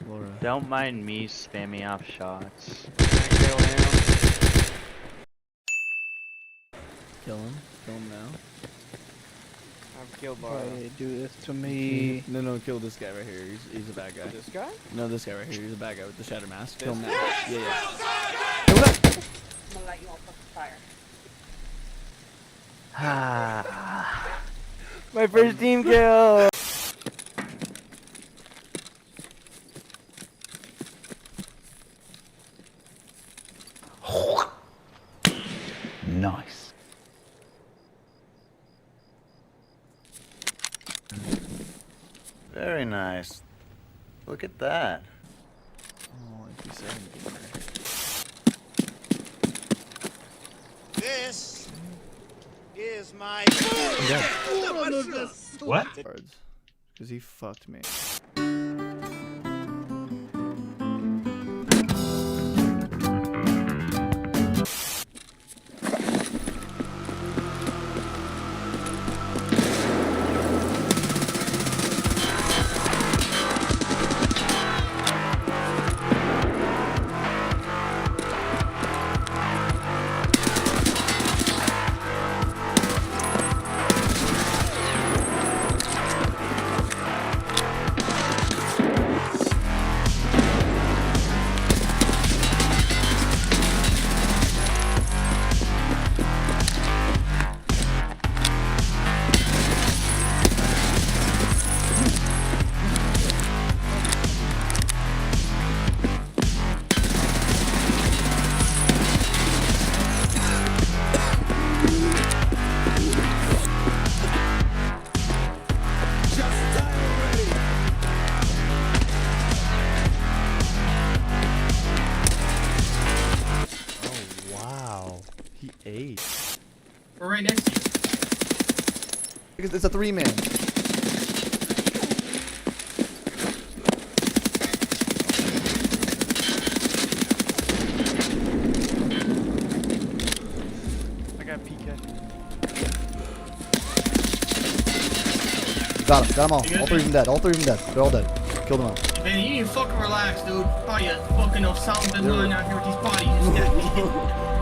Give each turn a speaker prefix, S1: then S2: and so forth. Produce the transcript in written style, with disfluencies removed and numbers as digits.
S1: Laura.
S2: Don't mind me spamming off shots.
S3: Kill him.
S1: Kill him. Kill him now.
S3: I've killed Laura.
S4: Why do this to me?
S1: No, kill this guy right here. He's a bad guy.
S3: This guy?
S1: No, this guy right here. He's a bad guy with the shatter mask. Kill him now.
S3: Yes!
S1: Yeah.
S5: I'm gonna light you on fucking fire.
S3: My first team kill!
S2: Nice. Very nice. Look at that.
S1: Oh, if you say anything.
S6: This is my
S7: What?
S1: Because he fucked me. He ate.
S7: We're right next to you.
S1: Because it's a 3-man.
S3: I got PK.
S4: Got him all.
S7: You good,
S4: All three of them dead. All three of them dead. They're all dead. Killed them all.
S7: Man, you need to fucking relax, dude. Oh, you fucking Osama bin Laden out here with these bodies. You just got me.